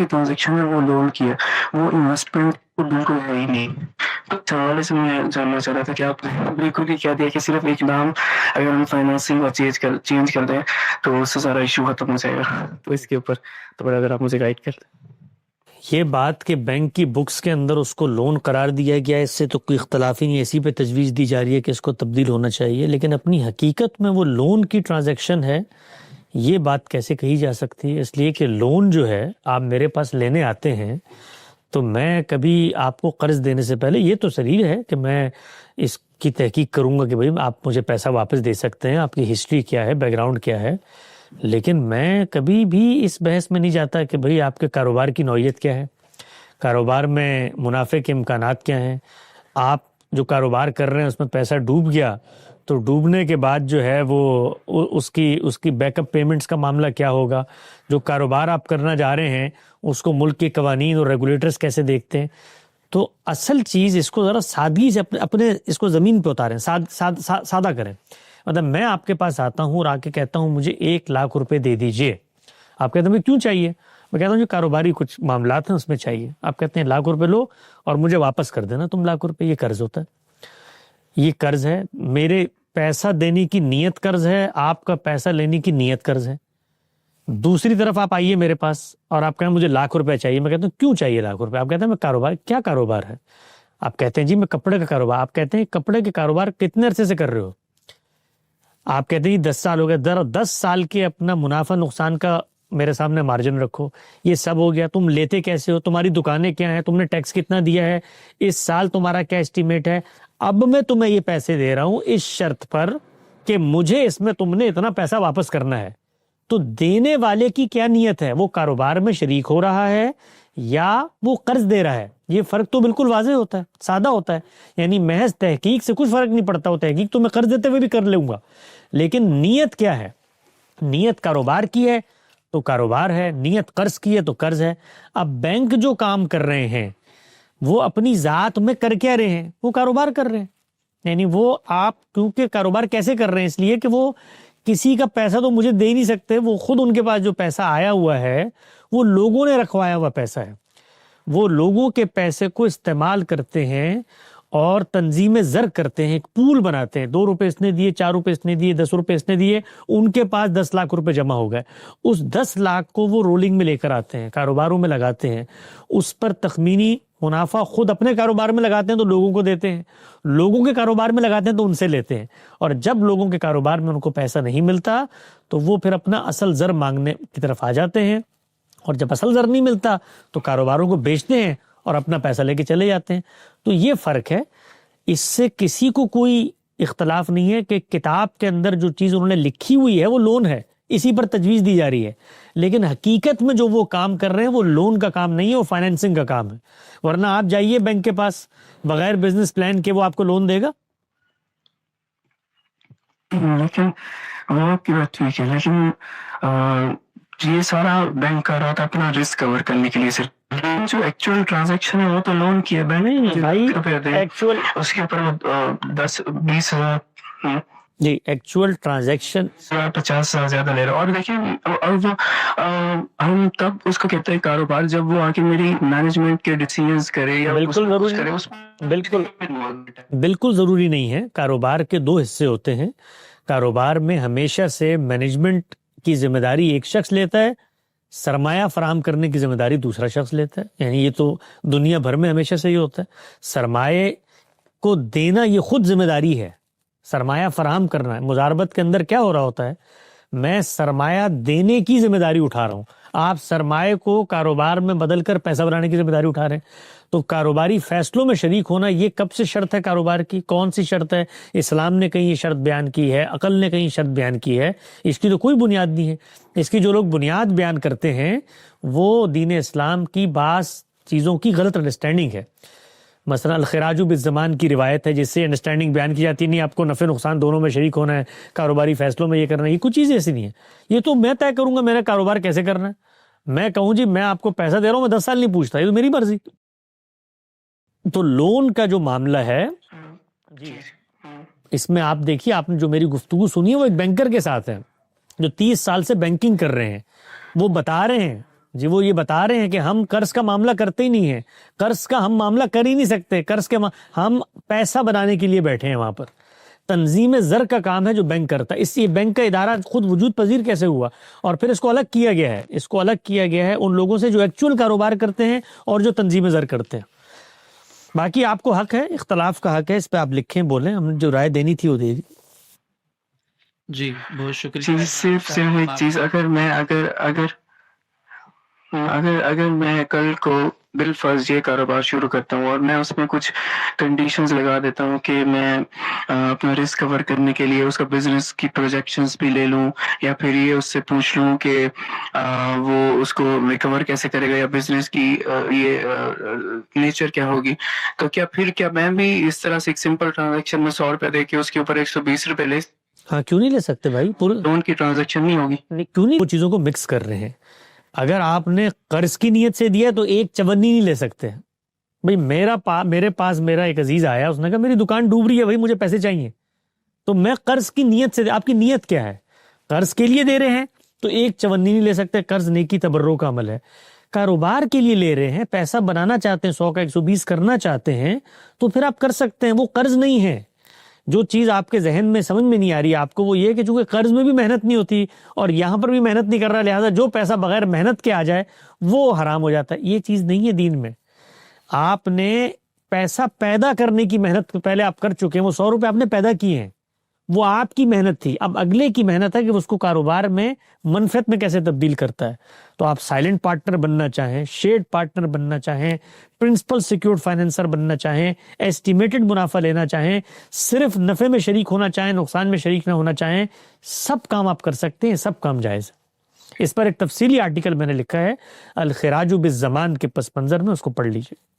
کی ٹرانزیکشن ہے وہ لون کی ہے, وہ انویسٹمنٹ کو بالکل ہے ہی نہیں. تو اس حوالے سے میں جاننا چاہ رہا تھا کہ آپ نے بالکل ہی کیا دیا کہ صرف ایک نام اگر ہم فائنانسنگ اور چینج کر دیں تو اس سے سارا ایشو ختم ہو جائے گا. تو اس کے اوپر تھوڑا اگر آپ مجھے گائڈ کر دیں. یہ بات کہ بینک کی بکس کے اندر اس کو لون قرار دیا گیا, اس سے تو کوئی اختلاف ہی نہیں, اسی پہ تجویز دی جا رہی ہے کہ اس کو تبدیل ہونا چاہیے, لیکن اپنی حقیقت میں وہ لون کی ٹرانزیکشن ہے, یہ بات کیسے کہی جا سکتی ہے؟ اس لیے کہ لون جو ہے آپ میرے پاس لینے آتے ہیں تو میں کبھی آپ کو قرض دینے سے پہلے یہ تو ضرور ہے کہ میں اس کی تحقیق کروں گا کہ بھئی آپ مجھے پیسہ واپس دے سکتے ہیں, آپ کی ہسٹری کیا ہے, بیک گراؤنڈ کیا ہے, لیکن میں کبھی بھی اس بحث میں نہیں جاتا کہ بھئی آپ کے کاروبار کی نوعیت کیا ہے, کاروبار میں منافع کے امکانات کیا ہیں, آپ جو کاروبار کر رہے ہیں اس میں پیسہ ڈوب گیا تو ڈوبنے کے بعد جو ہے وہ اس کی بیک اپ پیمنٹس کا معاملہ کیا ہوگا, جو کاروبار آپ کرنا جا رہے ہیں اس کو ملک کے قوانین اور ریگولیٹرز کیسے دیکھتے ہیں. تو اصل چیز اس کو ذرا سادگی سے اپنے اس کو زمین پہ اتاریں, سادہ کریں. مطلب میں آپ کے پاس آتا ہوں اور آ کے کہتا ہوں مجھے 1,00,000 روپے دے دیجئے, آپ کہتے ہیں کیوں چاہیے, میں کہتا ہوں جو کاروباری کچھ معاملات ہیں اس میں چاہیے, آپ کہتے ہیں 1,00,000 روپے لو اور مجھے واپس کر دینا تم 1,00,000 روپے. یہ قرض ہوتا ہے, یہ قرض ہے, میرے پیسہ دینے کی نیت قرض ہے, آپ کا پیسہ لینے کی نیت قرض ہے. دوسری طرف آپ آئیے میرے پاس اور آپ کہیں مجھے 1,00,000 روپے چاہیے, میں کہتا ہوں کیوں چاہیے 1,00,000 روپے, آپ کہتے ہیں میں کاروبار, کیا کاروبار ہے, آپ کہتے ہیں جی میں کپڑے کا کاروبار, آپ کہتے ہیں کپڑے کے کاروبار کتنے عرصے سے کر رہے ہو, آپ کہتے ہیں 10 سال ہو گئے, 10 سال کے اپنا منافع نقصان کا میرے سامنے مارجن رکھو, یہ سب ہو گیا, تم لیتے کیسے ہو, تمہاری دکانیں کیا ہیں, تم نے ٹیکس کتنا دیا ہے, اس سال تمہارا کیا اسٹیمیٹ ہے, اب میں تمہیں یہ پیسے دے رہا ہوں اس شرط پر کہ مجھے اس میں تم نے اتنا پیسہ واپس کرنا ہے. تو دینے والے کی کیا نیت ہے, وہ کاروبار میں شریک ہو رہا ہے یا وہ قرض دے رہا ہے, یہ فرق تو بالکل واضح ہوتا ہے, سادہ ہوتا ہے, یعنی محض تحقیق سے کچھ فرق نہیں پڑتا, وہ تحقیق تو میں قرض دیتے ہوئے بھی کر لوں گا, لیکن نیت کیا ہے, نیت کاروبار کی ہے تو کاروبار ہے, نیت قرض کی ہے تو قرض ہے. اب بینک جو کام کر رہے ہیں وہ اپنی ذات میں کر کیا رہے ہیں, وہ کاروبار کر رہے ہیں, یعنی وہ آپ کیونکہ کاروبار کیسے کر رہے ہیں, اس لیے کہ وہ کسی کا پیسہ تو مجھے دے نہیں سکتے, وہ خود ان کے پاس جو پیسہ آیا ہوا ہے وہ لوگوں نے رکھوایا ہوا پیسہ ہے, وہ لوگوں کے پیسے کو استعمال کرتے ہیں اور تنظیم زر کرتے ہیں, ایک پول بناتے ہیں, 2 روپے اس نے دیے, 4 روپے اس نے دیے, 10 روپے اس نے دیے, ان کے پاس 10,00,000 روپے جمع ہو گئے, اس 10,00,000 کو وہ رولنگ میں لے کر آتے ہیں, کاروباروں میں لگاتے ہیں, اس پر تخمینی منافع خود اپنے کاروبار میں لگاتے ہیں تو لوگوں کو دیتے ہیں, لوگوں کے کاروبار میں لگاتے ہیں تو ان سے لیتے ہیں, اور جب لوگوں کے کاروبار میں ان کو پیسہ نہیں ملتا تو وہ پھر اپنا اصل زر مانگنے کی طرف آ جاتے ہیں, اور جب اصل زر نہیں ملتا تو کاروباروں کو بیچتے ہیں اور اپنا پیسہ لے کے چلے جاتے ہیں. تو یہ فرق ہے, اس سے کسی کو کوئی اختلاف نہیں ہے کہ کتاب کے اندر جو چیز انہوں نے لکھی ہوئی ہے وہ لون ہے, اسی پر تجویز دی جا رہی ہے, لیکن حقیقت میں جو وہ کام کر رہے ہیں وہ لون کا کام نہیں ہے, وہ فائنینسنگ کا کام ہے. ورنہ آپ جائیے بینک کے پاس بغیر بزنس پلان کے, وہ آپ کو لون دے گا. لیکن وہ آپ کی بات ٹھیک ہے, لیکن یہ سارا بینک کر رہا تھا اپنا رسک کور کرنے کے لیے صرف, جو ایکچوئل ٹرانزیکشن ہے وہ تو لون کی ہے بینک, بھائی ایکچوئل اس کے اوپر 10-20 جی ایکچوئل ٹرانزیکشن 50,000 زیادہ لے رہا, اور دیکھیں اور وہ ہم تب اس کو کہتے ہیں کاروبار جب وہ آ کے میری مینجمنٹ کے ڈیسیژنز کرے یا بالکل ضروری کرے, بالکل ضروری نہیں ہے. کاروبار کے 2 حصے ہوتے ہیں, کاروبار میں ہمیشہ سے مینجمنٹ کی ذمہ داری ایک شخص لیتا ہے, سرمایہ فراہم کرنے کی ذمہ داری دوسرا شخص لیتا ہے, یعنی یہ تو دنیا بھر میں ہمیشہ سے ہی ہوتا ہے. سرمایہ کو دینا یہ خود ذمہ داری ہے, سرمایہ فراہم کرنا ہے. مضاربت کے اندر کیا ہو رہا ہوتا ہے, میں سرمایہ دینے کی ذمہ داری اٹھا رہا ہوں, آپ سرمایہ کو کاروبار میں بدل کر پیسہ بنانے کی ذمہ داری اٹھا رہے ہیں. تو کاروباری فیصلوں میں شریک ہونا یہ کب سے شرط ہے کاروبار کی, کون سی شرط ہے؟ اسلام نے کہیں یہ شرط بیان کی ہے, عقل نے کہیں شرط بیان کی ہے, اس کی تو کوئی بنیاد نہیں ہے. اس کی جو لوگ بنیاد بیان کرتے ہیں وہ دین اسلام کی بعض چیزوں کی غلط انڈرسٹینڈنگ ہے. مثلا الخراج بالزمان کی روایت ہے جس سے انڈرسٹینڈنگ بیان کی جاتی نہیں, آپ کو نفع نقصان دونوں میں شریک ہونا ہے, کاروباری فیصلوں میں یہ کرنا ہے. یہ کچھ چیزیں ایسی نہیں ہیں, یہ تو میں طے کروں گا میرا کاروبار کیسے کرنا ہے. میں کہوں جی میں آپ کو پیسہ دے رہا ہوں, میں 10 سال نہیں پوچھتا, یہ تو میری مرضی. تو لون کا جو معاملہ ہے جی اس میں آپ دیکھیے, آپ نے جو میری گفتگو سنی ہے وہ ایک بینکر کے ساتھ ہے جو 30 سال سے بینکنگ کر رہے ہیں. وہ بتا رہے ہیں جی وہ یہ بتا رہے ہیں کہ ہم قرض کا معاملہ کرتے ہی نہیں ہیں، قرض کا ہم معاملہ کر ہی نہیں سکتے، ہم پیسہ بنانے کے لیے بیٹھے ہیں وہاں پر۔ تنظیم زر کا کام ہے جو بینک کرتا ہے، اس لیے بینک کا ادارہ خود وجود پذیر کیسے ہوا؟ اور پھر اس کو الگ کیا گیا ہے ان لوگوں سے جو ایکچول کاروبار کرتے ہیں اور جو تنظیم زر کرتے ہیں۔ باقی آپ کو حق ہے، اختلاف کا حق ہے، اس پہ آپ لکھیں، بولیں، ہم نے جو رائے دینی تھی وہ دے دی۔ جی بہت شکریہ۔ جی صرف ایک چیز، اگر میں کل کو بالفرض یہ کاروبار شروع کرتا ہوں اور میں اس میں کچھ کنڈیشنز لگا دیتا ہوں کہ میں اپنا رسک کور کرنے کے لیے اس کا بزنس کی پروجیکشنز بھی لے لوں، یا پھر یہ اس سے پوچھ لوں کہ وہ اس کو ریکور کیسے کرے گا، یا بزنس کی یہ نیچر کیا ہوگی، تو کیا میں بھی اس طرح سے ایک سمپل ٹرانزیکشن میں 100 روپے دے کے اس کے اوپر 120 روپے لے، ہاں کیوں نہیں لے سکتے بھائی؟ لون کی ٹرانزیکشن نہیں ہوگی؟ کیوں نہیں؟ وہ چیزوں کو مکس کر رہے ہیں۔ اگر آپ نے قرض کی نیت سے دیا تو ایک چونی نہیں لے سکتے بھائی۔ میرے پاس میرا ایک عزیز آیا، اس نے کہا میری دکان ڈوب رہی ہے بھائی، مجھے پیسے چاہیے، تو میں قرض کی نیت سے، آپ کی نیت کیا ہے؟ قرض کے لیے دے رہے ہیں تو ایک چونی نہیں لے سکتے۔ قرض نیکی تبرع کا عمل ہے۔ کاروبار کے لیے لے رہے ہیں، پیسہ بنانا چاہتے ہیں، 100 کا 120 کرنا چاہتے ہیں، تو پھر آپ کر سکتے ہیں، وہ قرض نہیں ہے۔ جو چیز آپ کے ذہن میں سمجھ میں نہیں آ رہی آپ کو، وہ یہ کہ چونکہ قرض میں بھی محنت نہیں ہوتی اور یہاں پر بھی محنت نہیں کر رہا، لہٰذا جو پیسہ بغیر محنت کے آ جائے وہ حرام ہو جاتا ہے۔ یہ چیز نہیں ہے دین میں۔ آپ نے پیسہ پیدا کرنے کی محنت پہلے آپ کر چکے ہیں، وہ 100 روپے آپ نے پیدا کیے ہیں، وہ آپ کی محنت تھی۔ اب اگلے کی محنت ہے کہ اس کو کاروبار میں منفعت میں کیسے تبدیل کرتا ہے۔ تو آپ سائلنٹ پارٹنر بننا چاہیں، شیئرڈ پارٹنر بننا چاہیں، پرنسپل سیکیورڈ فائنینسر بننا چاہیں، ایسٹیمیٹڈ منافع لینا چاہیں، صرف نفع میں شریک ہونا چاہیں، نقصان میں شریک نہ ہونا چاہیں، سب کام آپ کر سکتے ہیں، سب کام جائز ہے۔ اس پر ایک تفصیلی آرٹیکل میں نے لکھا ہے الخراج بالزمان کے پس منظر میں، اس کو پڑھ لیجئے۔